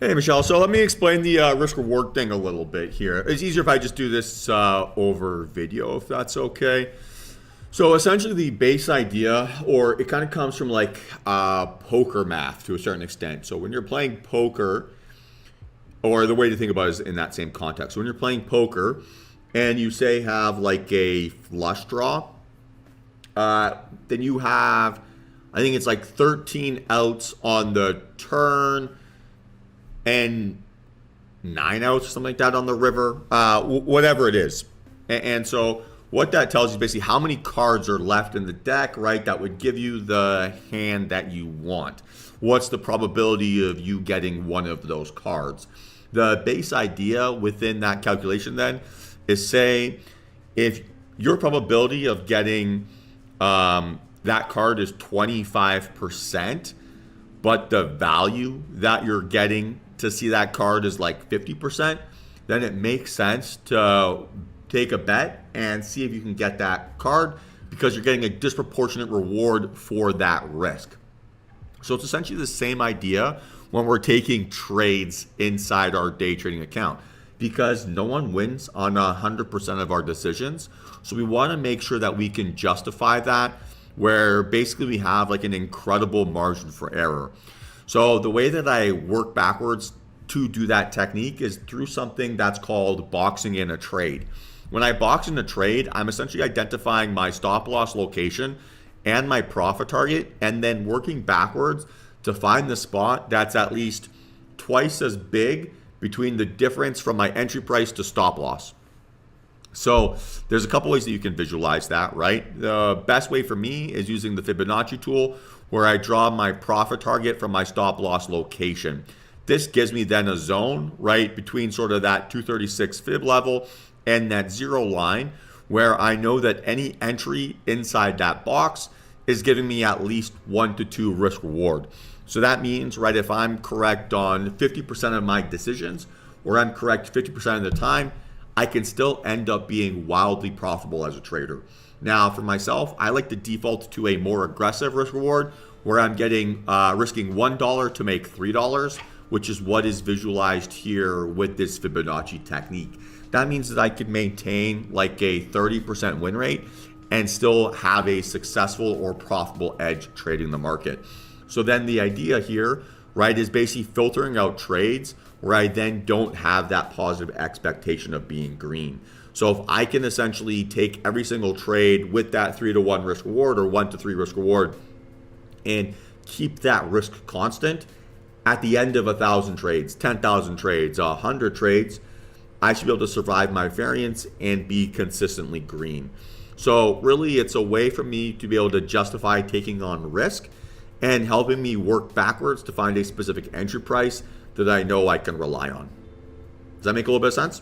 Hey, Michelle. So let me explain the risk reward thing a little bit here. It's easier if I just do this over video, if that's okay. So essentially, the base idea, or it kind of comes from like poker math to a certain extent. So when you're playing poker, or the way to think about it is in that same context. So when you're playing poker and you say have like a flush draw, then you have, I think it's like 13 outs on the turn and 9 outs or something like that on the river, whatever it is. And so what that tells you is basically how many cards are left in the deck, right? That would give you the hand that you want. What's the probability of you getting one of those cards? The base idea within that calculation then is, say if your probability of getting that card is 25%, but the value that you're getting to see that card is like 50%, then it makes sense to take a bet and see if you can get that card, because you're getting a disproportionate reward for that risk. So it's essentially the same idea when we're taking trades inside our day trading account, because no one wins on 100% of our decisions. So we want to make sure that we can justify that, where basically we have like an incredible margin for error. So the way that I work backwards to do that technique is through something that's called boxing in a trade. When I box in a trade, I'm essentially identifying my stop loss location and my profit target, and then working backwards to find the spot that's at least twice as big between the difference from my entry price to stop loss. So there's a couple ways that you can visualize that, right? The best way for me is using the Fibonacci tool, where I draw my profit target from my stop loss location. This gives me then a zone, right, between sort of that 236 fib level and that zero line, where I know that any entry inside that box is giving me at least 1 to 2 risk reward. So that means, right, if I'm correct on 50% of my decisions, or I'm correct 50% of the time, I can still end up being wildly profitable as a trader. Now, for myself, I like to default to a more aggressive risk reward, where I'm getting risking $1 to make $3, which is what is visualized here with this Fibonacci technique. That means that I could maintain like a 30% win rate and still have a successful or profitable edge trading the market. So then the idea here, right, is basically filtering out trades where I then don't have that positive expectation of being green. So if I can essentially take every single trade with that 3 to 1 risk reward, or 1 to 3 risk reward, and keep that risk constant, at the end of 1,000 trades, 10,000 trades, 100 trades, I should be able to survive my variance and be consistently green. So really, it's a way for me to be able to justify taking on risk and helping me work backwards to find a specific entry price that I know I can rely on. Does that make a little bit of sense?